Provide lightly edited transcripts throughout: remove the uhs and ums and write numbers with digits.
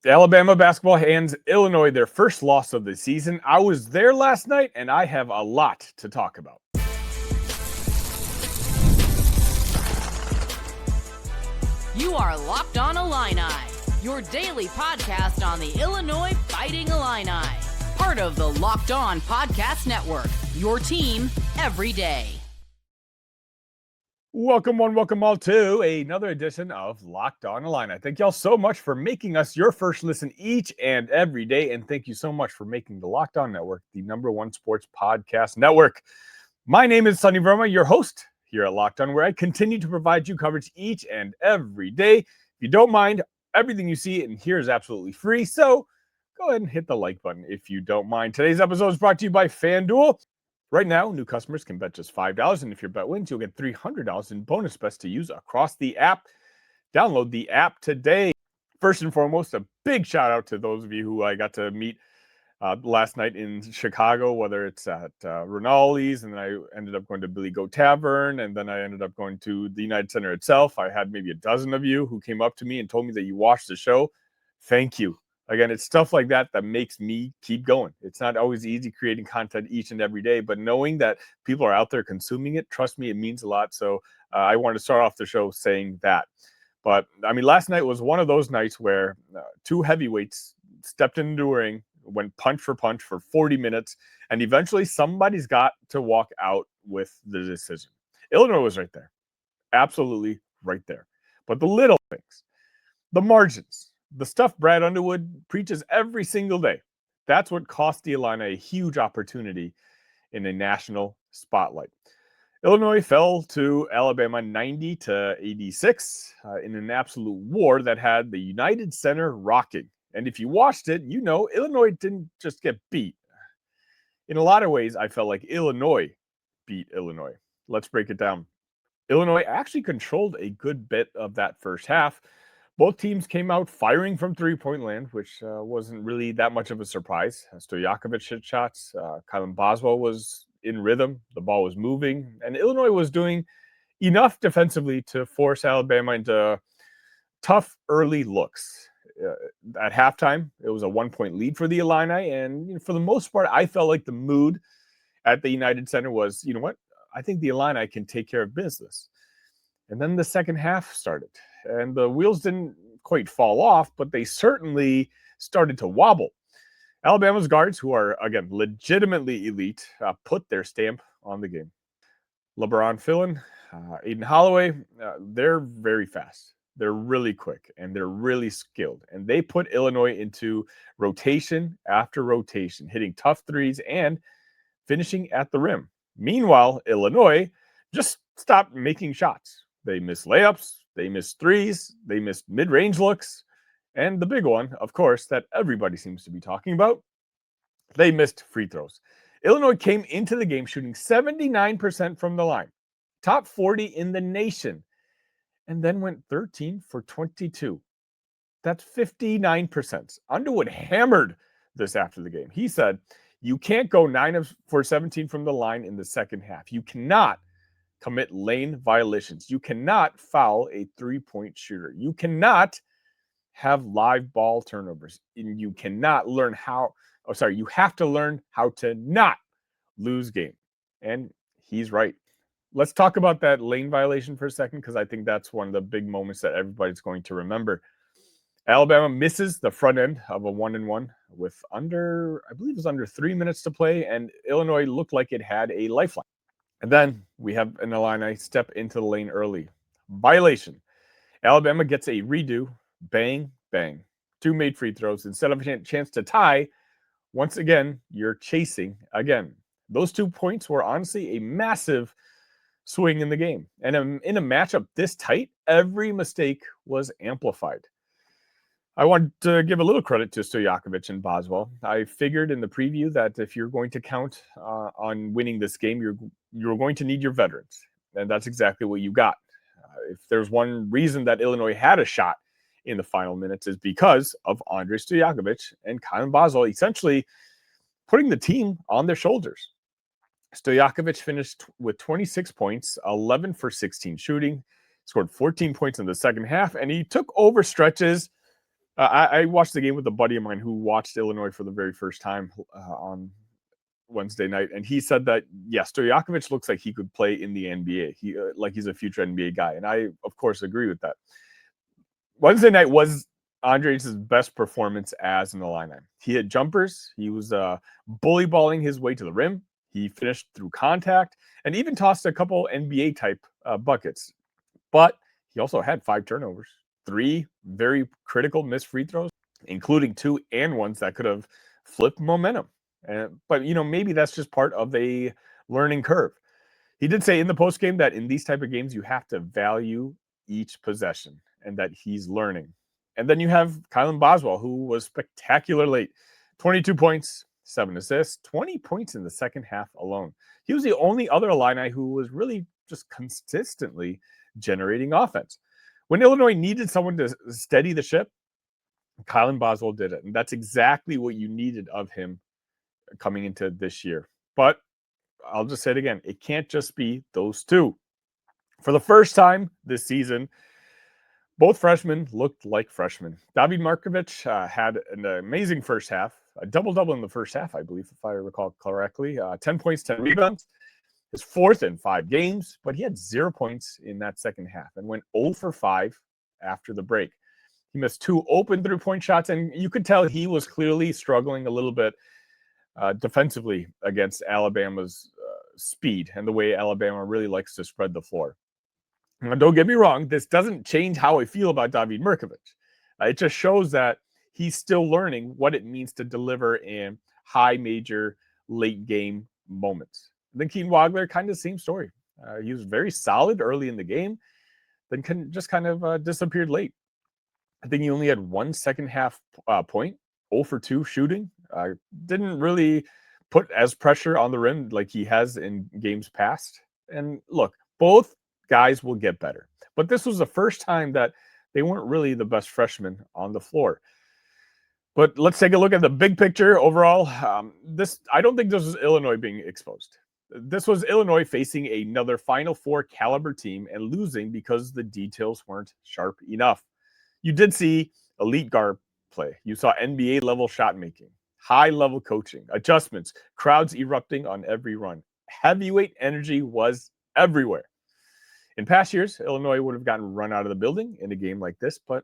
Alabama basketball hands Illinois their first loss of the season. I was there last night, and I have a lot to talk about. You are Locked On Illini, your daily podcast on the Illinois Fighting Illini. Part of the Locked On Podcast Network, your team every day. Welcome all to another edition of Locked On Illini. Thank y'all so much for making us your first listen each and every day. And thank you so much for making the Locked On Network the #1 sports podcast network. My name is Sonny Verma, your host here at Locked On, where I continue to provide you coverage each and every day. If you don't mind, everything you see and hear is absolutely free. So go ahead and hit the like button if you don't mind. Today's episode is brought to you by FanDuel. Right now, new customers can bet just $5, and if your bet wins, you'll get $300 in bonus bets to use across the app. Download the app today. First and foremost, a big shout out to those of you who I got to meet last night in Chicago, whether it's at Rinaldi's, and then I ended up going to Billy Goat Tavern, and then I ended up going to the United Center itself. I had maybe a dozen of you who came up to me and told me that you watched the show. Thank you. Again, it's stuff like that that makes me keep going. It's not always easy creating content each and every day, but knowing that people are out there consuming it, trust me, it means a lot. So I wanted to start off the show saying that. But, I mean, last night was one of those nights where two heavyweights stepped into the ring, went punch for 40 minutes, and eventually somebody's got to walk out with the decision. Illinois was right there. Absolutely right there. But the little things, the margins, the stuff Brad Underwood preaches every single day, that's what cost the Illini a huge opportunity in a national spotlight. Illinois fell to Alabama 90-86 in an absolute war that had the United Center rocking. And if you watched it, you know Illinois didn't just get beat. In a lot of ways, I felt like Illinois beat Illinois. Let's break it down. Illinois actually controlled a good bit of that first half. Both teams came out firing from three-point land, which wasn't really that much of a surprise. Stojakovic hit shots. Kylan Boswell was in rhythm. The ball was moving. And Illinois was doing enough defensively to force Alabama into tough early looks. At halftime, it was a 1-point lead for the Illini. And for the most part, I felt like the mood at the United Center was, you know what? I think the Illini can take care of business. And then the second half started. And the wheels didn't quite fall off, but they certainly started to wobble. Alabama's guards, who are, again, legitimately elite, put their stamp on the game. LeBron Fillin, Aiden Holloway, they're very fast. They're really quick, and they're really skilled. And they put Illinois into rotation after rotation, hitting tough threes and finishing at the rim. Meanwhile, Illinois just stopped making shots. They missed layups. They missed threes, they missed mid-range looks, and the big one, of course, that everybody seems to be talking about, they missed free throws. Illinois came into the game shooting 79% from the line, top 40 in the nation, and then went 13 for 22. That's 59%. Underwood hammered this after the game. He said, you can't go 9 for 17 from the line in the second half. You cannot commit lane violations. You cannot foul a three-point shooter. You cannot have live ball turnovers. And you cannot learn you have to learn how to not lose game. And he's right. Let's talk about that lane violation for a second, because I think that's one of the big moments that everybody's going to remember. Alabama misses the front end of a 1-and-1 with under 3 minutes to play, and Illinois looked like it had a lifeline. And then we have an Illini step into the lane early. Violation. Alabama gets a redo. Bang, bang. 2 made free throws. Instead of a chance to tie, once again, you're chasing again. Those 2 points were honestly a massive swing in the game. And in a matchup this tight, every mistake was amplified. I want to give a little credit to Stojakovic and Boswell. I figured in the preview that if you're going to count on winning this game, you're going to need your veterans. And that's exactly what you got. If there's one reason that Illinois had a shot in the final minutes is because of Andrej Stojakovic and Kylan Boswell essentially putting the team on their shoulders. Stojakovic finished with 26 points, 11 for 16 shooting, scored 14 points in the second half, and he took over stretches I watched the game with a buddy of mine who watched Illinois for the very first time on Wednesday night, and he said that yes, Stojakovic looks like he could play in the NBA. He's a future NBA guy, and I of course agree with that. Wednesday night was Andrej's best performance as an Illini. He hit jumpers. He was bully balling his way to the rim. He finished through contact and even tossed a couple NBA type buckets. But he also had 5 turnovers, 3 very critical missed free throws, including 2 and ones that could have flipped momentum. But maybe that's just part of a learning curve. He did say in the postgame that in these type of games, you have to value each possession and that he's learning. And then you have Kylan Boswell, who was spectacular late. 22 points, 7 assists, 20 points in the second half alone. He was the only other Illini who was really just consistently generating offense. When Illinois needed someone to steady the ship, Kylan Boswell did it. And that's exactly what you needed of him coming into this year. But I'll just say it again. It can't just be those two. For the first time this season, both freshmen looked like freshmen. David Markovic had an amazing first half, a double-double in the first half, I believe, if I recall correctly. 10 points, 10 rebounds. His 4th in 5 games, but he had 0 points in that second half and went 0 for 5 after the break. He missed 2 open 3-point shots, and you could tell he was clearly struggling a little bit defensively against Alabama's speed and the way Alabama really likes to spread the floor. Now, don't get me wrong, this doesn't change how I feel about David Markovic. It just shows that he's still learning what it means to deliver in high major late game moments. Then Keaton Wagler, kind of the same story. He was very solid early in the game, then just kind of disappeared late. I think he only had 1 second half point, 0 for 2 shooting. Didn't really put as pressure on the rim like he has in games past. And look, both guys will get better. But this was the first time that they weren't really the best freshmen on the floor. But let's take a look at the big picture overall. I don't think this was Illinois being exposed. This was Illinois facing another Final Four caliber team and losing because the details weren't sharp enough. You did see elite guard play. You saw NBA level shot making, high level coaching, adjustments, crowds erupting on every run. Heavyweight energy was everywhere. In past years, Illinois would have gotten run out of the building in a game like this, but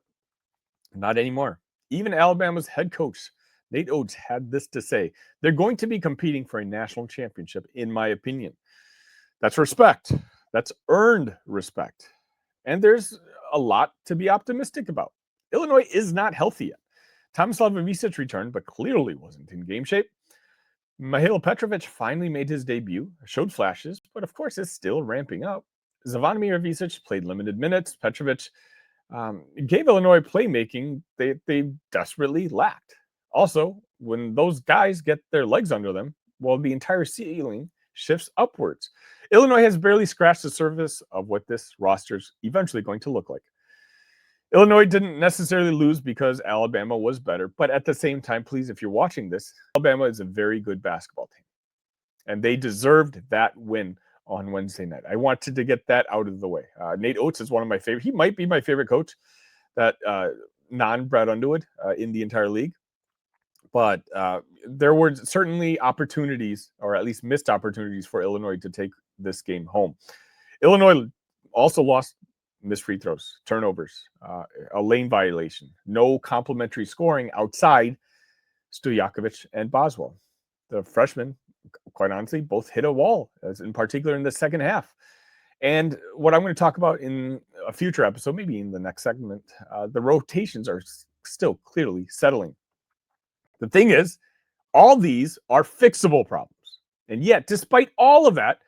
not anymore. Even Alabama's head coach, Nate Oates, had this to say: they're going to be competing for a national championship, in my opinion. That's respect. That's earned respect. And there's a lot to be optimistic about. Illinois is not healthy yet. Thomas Slavicevic returned, but clearly wasn't in game shape. Mihail Petrovic finally made his debut, showed flashes, but of course is still ramping up. Zvonimir Visic played limited minutes. Petrovic gave Illinois playmaking they desperately lacked. Also, when those guys get their legs under them, well, the entire ceiling shifts upwards. Illinois has barely scratched the surface of what this roster's eventually going to look like. Illinois didn't necessarily lose because Alabama was better, but at the same time, please, if you're watching this, Alabama is a very good basketball team, and they deserved that win on Wednesday night. I wanted to get that out of the way. Nate Oates is one of my favorite. He might be my favorite coach, that non-Brad Underwood in the entire league. But there were certainly opportunities, or at least missed opportunities, for Illinois to take this game home. Illinois also lost missed free throws, turnovers, a lane violation, no complimentary scoring outside Stojakovic and Boswell. The freshmen, quite honestly, both hit a wall, as in particular in the second half. And what I'm going to talk about in a future episode, maybe in the next segment, the rotations are still clearly settling. The thing is, all these are fixable problems. And yet, despite all of that,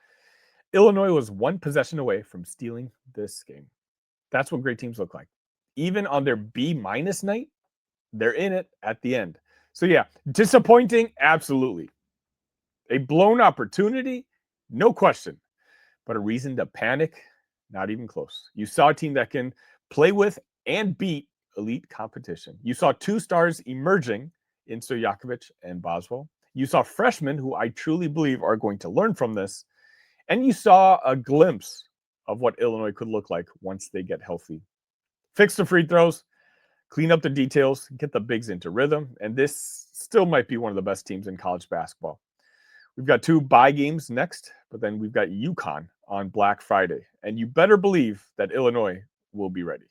Illinois was one possession away from stealing this game. That's what great teams look like. Even on their B- night, they're in it at the end. So yeah, disappointing, absolutely. A blown opportunity, no question. But a reason to panic, not even close. You saw a team that can play with and beat elite competition. You saw two stars emerging in Stojakovic and Boswell. You saw freshmen who I truly believe are going to learn from this. And you saw a glimpse of what Illinois could look like once they get healthy. Fix the free throws, clean up the details, get the bigs into rhythm, and this still might be one of the best teams in college basketball. We've got 2 bye games next, but then we've got UConn on Black Friday, and you better believe that Illinois will be ready.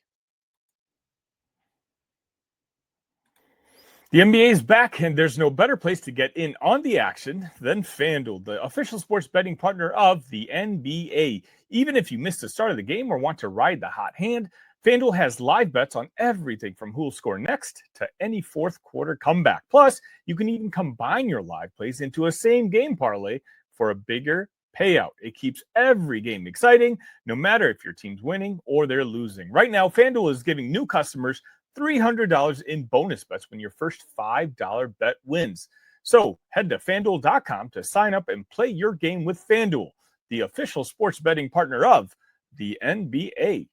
The NBA is back, and there's no better place to get in on the action than FanDuel, the official sports betting partner of the NBA. Even if you missed the start of the game or want to ride the hot hand, FanDuel has live bets on everything from who'll score next to any fourth quarter comeback. Plus, you can even combine your live plays into a same game parlay for a bigger payout. It keeps every game exciting, no matter if your team's winning or they're losing. Right now, FanDuel is giving new customers $300 in bonus bets when your first $5 bet wins. So head to FanDuel.com to sign up and play your game with FanDuel, the official sports betting partner of the NBA.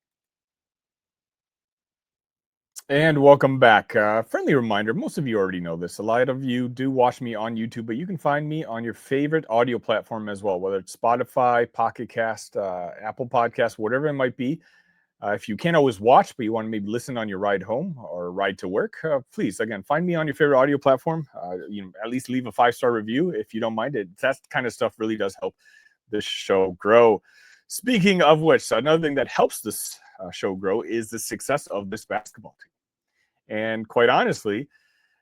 And welcome back. Friendly reminder, most of you already know this. A lot of you do watch me on YouTube, but you can find me on your favorite audio platform as well, whether it's Spotify, Pocket Cast, Apple Podcasts, whatever it might be. If you can't always watch, but you want to maybe listen on your ride home or ride to work, please, again, find me on your favorite audio platform. At least leave a 5-star review if you don't mind it. That kind of stuff really does help this show grow. Speaking of which, another thing that helps this show grow is the success of this basketball team. And quite honestly,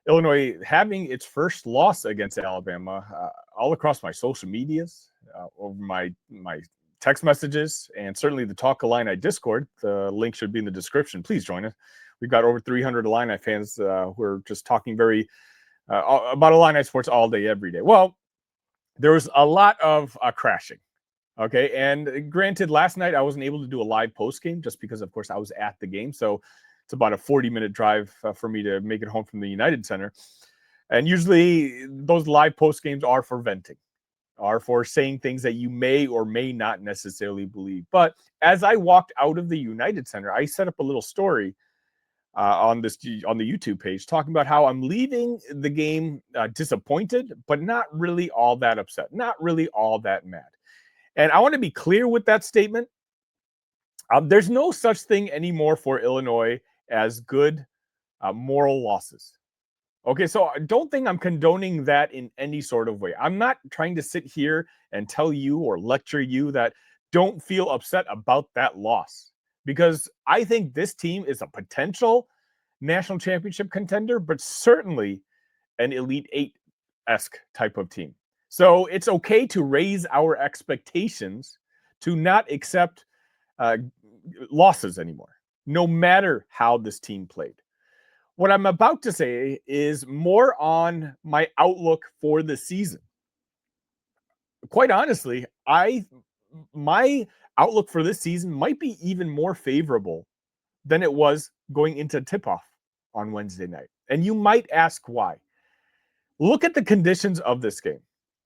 Illinois having its first loss against Alabama all across my social medias, over my text messages, and certainly the Talk Illini Discord. The link should be in the description. Please join us. We've got over 300 Illini fans who are just talking about Illini sports all day, every day. Well, there was a lot of crashing. Okay, and granted, last night I wasn't able to do a live post game just because, of course, I was at the game. So it's about a 40-minute drive for me to make it home from the United Center. And usually those live post games are for venting, are for saying things that you may or may not necessarily believe. But as I walked out of the United Center, I set up a little story on the YouTube page talking about how I'm leaving the game disappointed, but not really all that upset, not really all that mad. And I want to be clear with that statement. There's no such thing anymore for Illinois as good moral losses. Okay, so I don't think I'm condoning that in any sort of way. I'm not trying to sit here and tell you or lecture you that don't feel upset about that loss, because I think this team is a potential national championship contender, but certainly an Elite Eight-esque type of team. So it's okay to raise our expectations to not accept losses anymore, no matter how this team played. What I'm about to say is more on my outlook for the season. Quite honestly, my outlook for this season might be even more favorable than it was going into tip-off on Wednesday night. And you might ask why. Look at the conditions of this game.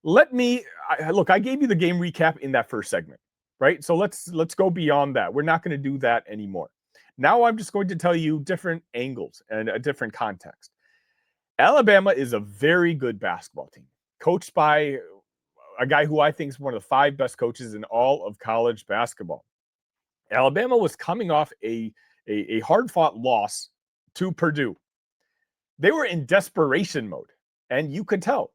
I gave you the game recap in that first segment, right? So let's go beyond that. We're not going to do that anymore. Now I'm just going to tell you different angles and a different context. Alabama is a very good basketball team, coached by a guy who I think is one of the 5 best coaches in all of college basketball. Alabama was coming off a hard-fought loss to Purdue. They were in desperation mode, and you could tell.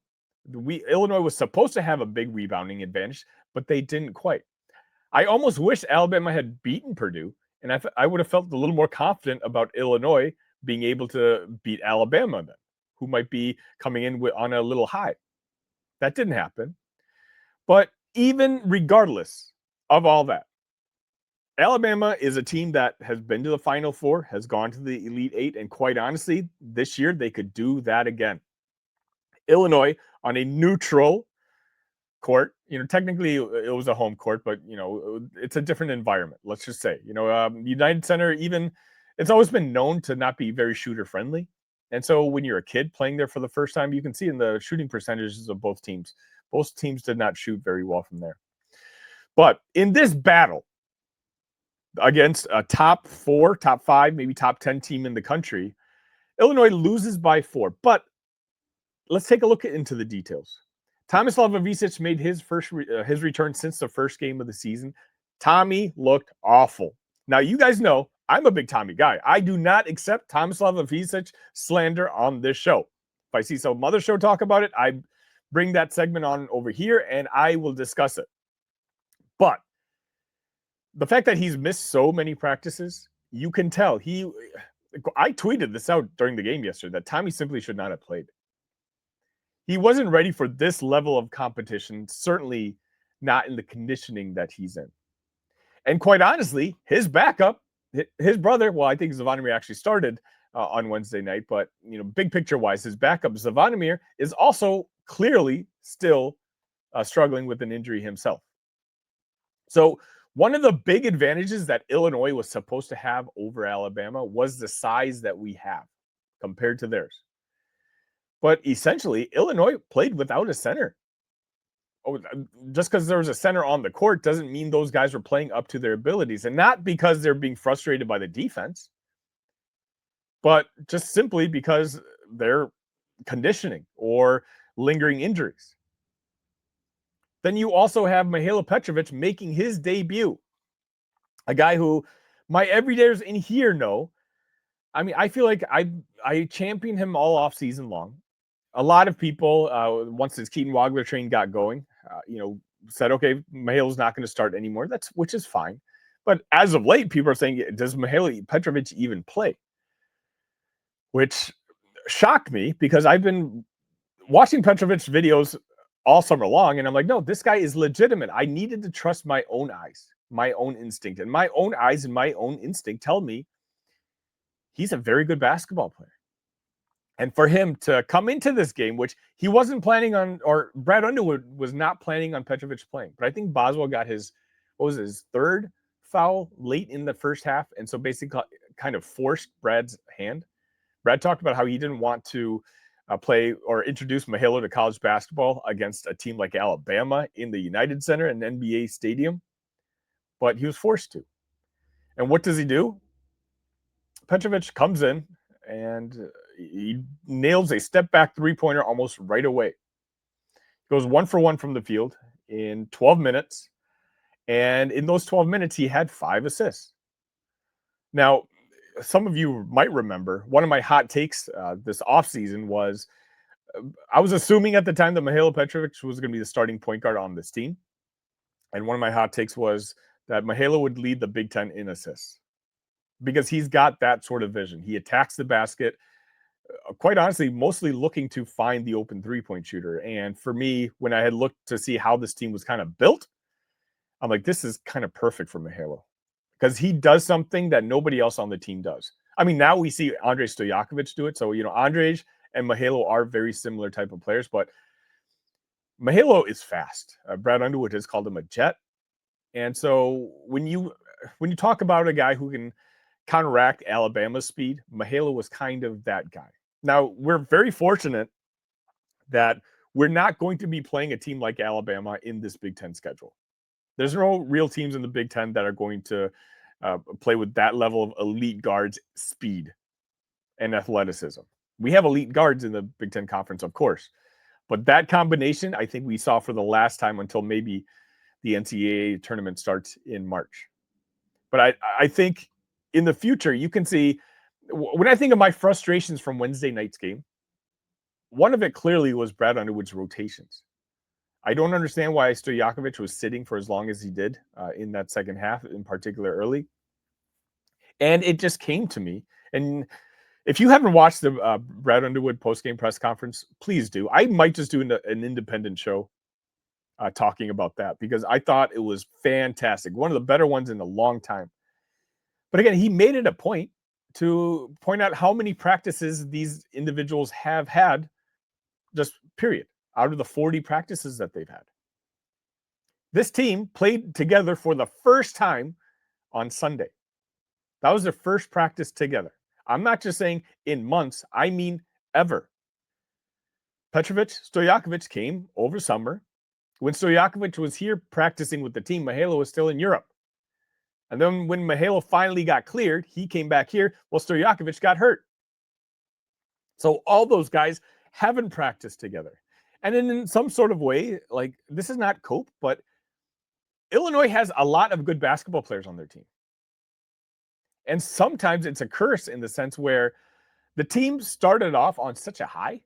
Illinois was supposed to have a big rebounding advantage, but they didn't quite. I almost wish Alabama had beaten Purdue, and I would have felt a little more confident about Illinois being able to beat Alabama then, who might be coming in on a little high. That didn't happen. But even regardless of all that, Alabama is a team that has been to the Final Four, has gone to the Elite Eight, and quite honestly, this year they could do that again. Illinois on a neutral court, technically it was a home court, but it's a different environment. Let's just say, United Center, even it's always been known to not be very shooter friendly. And so when you're a kid playing there for the first time, you can see in the shooting percentages of both teams did not shoot very well from there. But in this battle against a top 4, top 5, maybe top 10 team in the country, Illinois loses by 4. But let's take a look into the details. Thomas Lovavicic made his return since the first game of the season. Tommy looked awful. Now, you guys know I'm a big Tommy guy. I do not accept Tomislav Ivicic slander on this show. If I see some other show talk about it, I bring that segment on over here and I will discuss it. But the fact that he's missed so many practices, you can tell I tweeted this out during the game yesterday that Tommy simply should not have played. He wasn't ready for this level of competition, certainly not in the conditioning that he's in. And quite honestly, his backup, his brother, well, I think Zvonimir actually started on Wednesday night, but big picture wise, his backup, Zvonimir, is also clearly still struggling with an injury himself. So one of the big advantages that Illinois was supposed to have over Alabama was the size that we have compared to theirs. But essentially, Illinois played without a center. Just because there was a center on the court doesn't mean those guys were playing up to their abilities. And not because they're being frustrated by the defense, but just simply because they're conditioning or lingering injuries. Then you also have Mihailo Petrovic making his debut. A guy who my everydayers in here know. I mean, I feel like I championed him all off season long. A lot of people, once this Keaton Wagler train got going, said, okay, Mihailo's not going to start anymore. Which is fine. But as of late, people are saying, does Mihailo Petrovic even play? Which shocked me because I've been watching Petrovic's videos all summer long, and I'm like, no, this guy is legitimate. I needed to trust my own eyes, my own instinct. And my own eyes and my own instinct tell me he's a very good basketball player. And for him to come into this game, which he wasn't planning on, or Brad Underwood was not planning on Petrovic playing. But I think Boswell got his third foul late in the first half. And so basically kind of forced Brad's hand. Brad talked about how he didn't want to play or introduce Mihailo to college basketball against a team like Alabama in the United Center, an NBA stadium. But he was forced to. And what does he do? Petrovic comes in and he nails a step-back three-pointer almost right away. He goes 1 for 1 from the field in 12 minutes. And in those 12 minutes, he had 5 assists. Now, some of you might remember, one of my hot takes this offseason was, I was assuming at the time that Mihailo Petrovic was going to be the starting point guard on this team. And one of my hot takes was that Mihailo would lead the Big Ten in assists. Because he's got that sort of vision. He attacks the basket, quite honestly, mostly looking to find the open three-point shooter. And for me, when I had looked to see how this team was kind of built, I'm like, this is kind of perfect for Mihailo. Because he does something that nobody else on the team does. I mean, now we see Andrej Stojakovic do it. So, Andrej and Mihailo are very similar type of players. But Mihailo is fast. Brad Underwood has called him a jet. And so when you talk about a guy who can counteract Alabama's speed, Mihailo was kind of that guy. Now, we're very fortunate that we're not going to be playing a team like Alabama in this Big Ten schedule. There's no real teams in the Big Ten that are going to play with that level of elite guards, speed, and athleticism. We have elite guards in the Big Ten Conference, of course. But that combination, I think we saw for the last time until maybe the NCAA tournament starts in March. But I think in the future, you can see, when I think of my frustrations from Wednesday night's game, one of it clearly was Brad Underwood's rotations. I don't understand why Stojakovic was sitting for as long as he did in that second half, in particular early. And it just came to me. And if you haven't watched the Brad Underwood post-game press conference, please do. I might just do an independent show talking about that because I thought it was fantastic. One of the better ones in a long time. But again, he made it a point to point out how many practices these individuals have had, just period, out of the 40 practices that they've had. This team played together for the first time on Sunday. That was their first practice together. I'm not just saying in months, I mean ever. Stojakovic came over summer. When Stojakovic was here practicing with the team, Mihailo was still in Europe. And then when Mihailo finally got cleared, he came back here. Well, Stojakovic got hurt. So all those guys haven't practiced together. And in some sort of way, like, this is not cope, but Illinois has a lot of good basketball players on their team. And sometimes it's a curse in the sense where the team started off on such a high.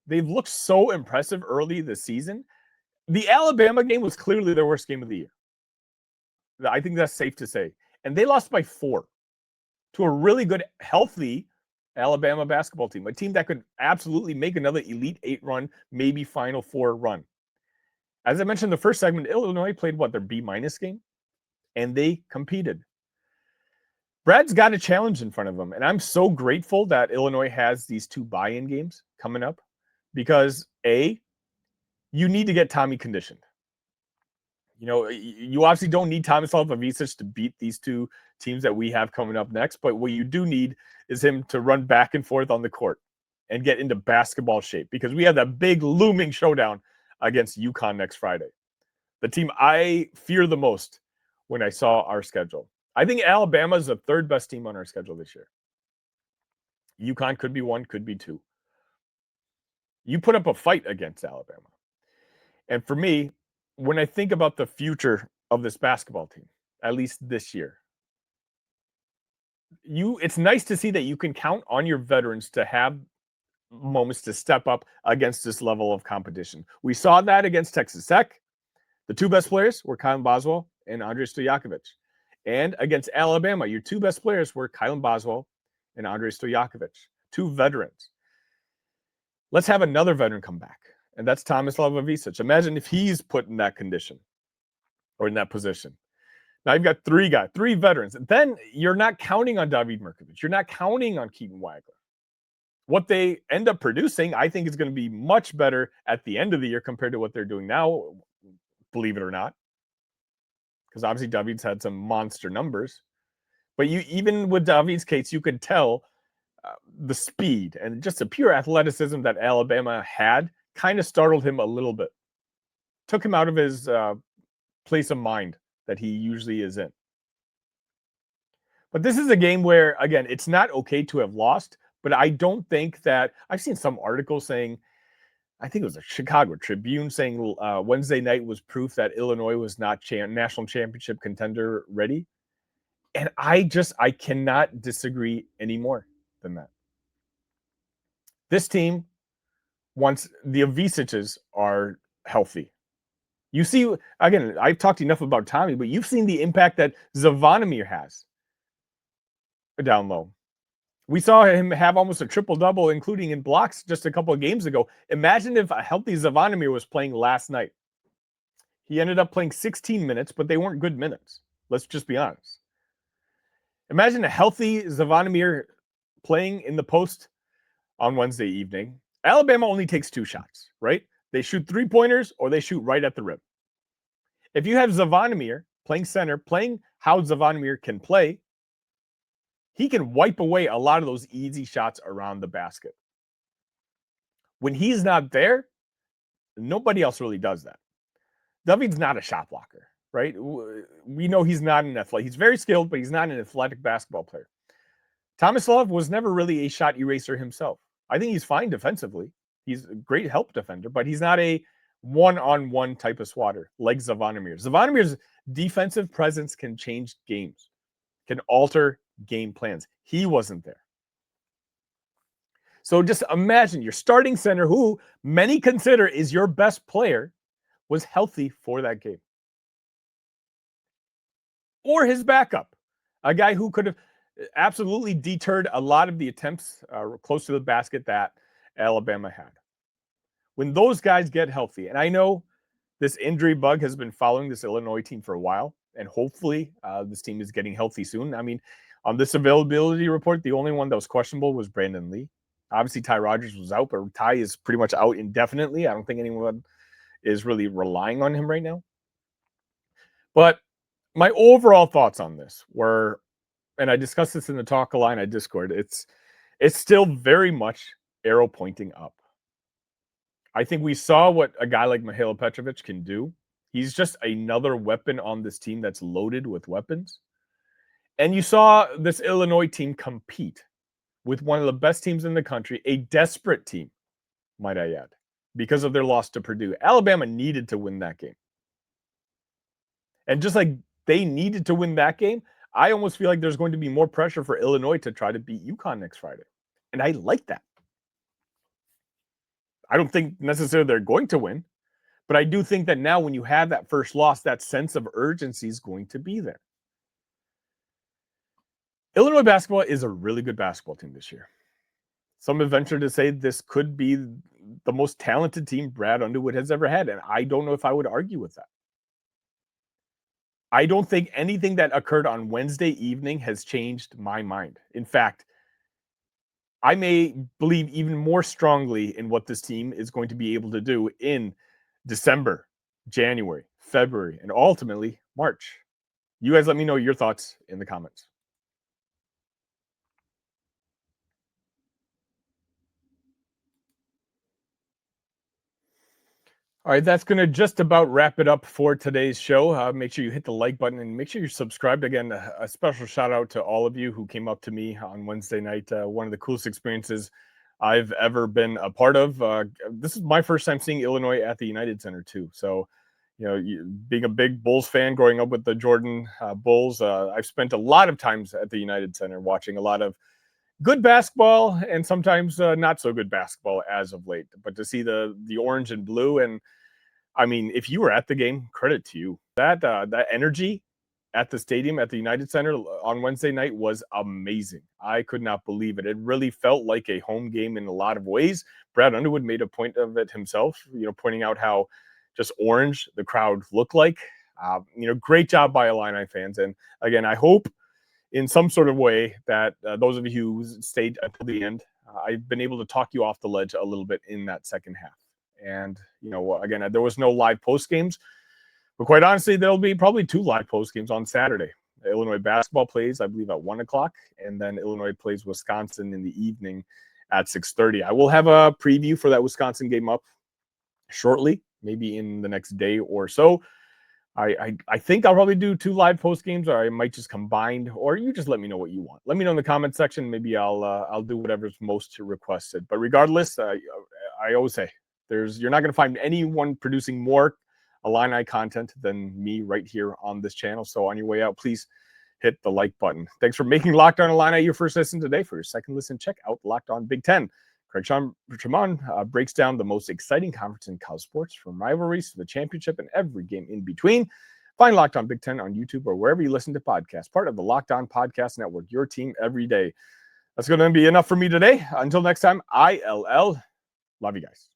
They've looked so impressive early this season. The Alabama game was clearly their worst game of the year. I think that's safe to say. And they lost by 4 to a really good, healthy Alabama basketball team, a team that could absolutely make another Elite 8 run, maybe Final 4 run. As I mentioned in the first segment, Illinois played their B- game, and they competed. Brad's got a challenge in front of him, and I'm so grateful that Illinois has these 2 buy-in games coming up because, A, you need to get Tommy conditioned. You obviously don't need Tomislav Ivica to beat these 2 teams that we have coming up next, but what you do need is him to run back and forth on the court and get into basketball shape because we have that big looming showdown against UConn next Friday. The team I fear the most when I saw our schedule. I think Alabama is the 3rd best team on our schedule this year. UConn could be 1, could be 2. You put up a fight against Alabama. And for me, when I think about the future of this basketball team, at least this year, it's nice to see that you can count on your veterans to have moments to step up against this level of competition. We saw that against Texas Tech. The 2 best players were Kylan Boswell and Andrej Stojakovic. And against Alabama, your 2 best players were Kylan Boswell and Andrej Stojakovic, 2 veterans. Let's have another veteran come back, and that's Tomislav Ivica. Imagine if he's put in that condition or in that position. Now you've got 3 veterans. And then you're not counting on David Mirkovic. You're not counting on Keaton Wagler. What they end up producing, I think, is going to be much better at the end of the year compared to what they're doing now, believe it or not. Because obviously David's had some monster numbers. But even with David's case, you could tell the speed and just the pure athleticism that Alabama had kind of startled him a little bit. Took him out of his place of mind that he usually is in. But this is a game where, again, it's not okay to have lost, but I don't think that – I've seen some articles saying – I think it was a Chicago Tribune saying Wednesday night was proof that Illinois was not national championship contender ready. And I cannot disagree any more than that. This team, once the Ivicics are healthy. You see, again, I've talked enough about Tommy, but you've seen the impact that Zvonimir has down low. We saw him have almost a triple-double, including in blocks just a couple of games ago. Imagine if a healthy Zvonimir was playing last night. He ended up playing 16 minutes, but they weren't good minutes. Let's just be honest. Imagine a healthy Zvonimir playing in the post on Wednesday evening. Alabama only takes 2 shots, right? They shoot 3-pointers or they shoot right at the rim. If you have Zvonimir playing center, playing how Zvonimir can play, he can wipe away a lot of those easy shots around the basket. When he's not there, nobody else really does that. David's not a shot blocker, right? We know he's not an athletic. He's very skilled, but he's not an athletic basketball player. Tomislav was never really a shot eraser himself. I think he's fine defensively. He's a great help defender, but he's not a one-on-one type of swatter like Zvonimir. Zvonimir's defensive presence can change games, can alter game plans. He wasn't there. So just imagine your starting center, who many consider is your best player, was healthy for that game. Or his backup, a guy who could have absolutely deterred a lot of the attempts close to the basket that Alabama had. When those guys get healthy, and I know this injury bug has been following this Illinois team for a while, and hopefully this team is getting healthy soon. I mean, on this availability report, the only one that was questionable was Brandon Lee. Obviously, Ty Rodgers was out, but Ty is pretty much out indefinitely. I don't think anyone is really relying on him right now. But my overall thoughts on this were, and I discussed this in the Talk Illini Discord, it's still very much arrow pointing up. I think we saw what a guy like Mihailo Petrovic can do. He's just another weapon on this team that's loaded with weapons. And you saw this Illinois team compete with one of the best teams in the country, a desperate team, might I add, because of their loss to Purdue. Alabama needed to win that game. And just like they needed to win that game, I almost feel like there's going to be more pressure for Illinois to try to beat UConn next Friday. And I like that. I don't think necessarily they're going to win, but I do think that now when you have that first loss, that sense of urgency is going to be there. Illinois basketball is a really good basketball team this year. Some have ventured to say this could be the most talented team Brad Underwood has ever had, and I don't know if I would argue with that. I don't think anything that occurred on Wednesday evening has changed my mind. In fact, I may believe even more strongly in what this team is going to be able to do in December, January, February, and ultimately March. You guys let me know your thoughts in the comments. All right, that's going to just about wrap it up for today's show. Make sure you hit the like button and make sure you're subscribed. Again, a special shout out to all of you who came up to me on Wednesday night. One of the coolest experiences I've ever been a part of. This is my first time seeing Illinois at the United Center too. So, being a big Bulls fan, growing up with the Jordan Bulls, I've spent a lot of times at the United Center watching a lot of good basketball and sometimes not so good basketball as of late. But to see the orange and blue, and I mean, if you were at the game, credit to you. That energy at the stadium at the United Center on Wednesday night was amazing. I could not believe it. It really felt like a home game in a lot of ways. Brad Underwood made a point of it himself, pointing out how just orange the crowd looked like. Great job by Illini fans. And again, I hope in some sort of way that those of you who stayed until the end, I've been able to talk you off the ledge a little bit in that second half. And, again, there was no live post games, but quite honestly, there'll be probably 2 live post games on Saturday. Illinois basketball plays, I believe, at 1:00, and then Illinois plays Wisconsin in the evening at 6:30. I will have a preview for that Wisconsin game up shortly, maybe in the next day or so. I think I'll probably do 2 live post games, or I might just combine, or you just let me know what you want. Let me know in the comment section. Maybe I'll do whatever's most requested. But regardless, I always say you're not going to find anyone producing more Illini content than me right here on this channel. So on your way out, please hit the like button. Thanks for making Locked On Illini your first listen today. For your second listen, check out Locked On Big Ten. Craig Tremont breaks down the most exciting conference in college sports, from rivalries to the championship and every game in between. Find Locked On Big Ten on YouTube or wherever you listen to podcasts, part of the Locked On Podcast Network, your team every day. That's going to be enough for me today. Until next time, ILL. Love you guys.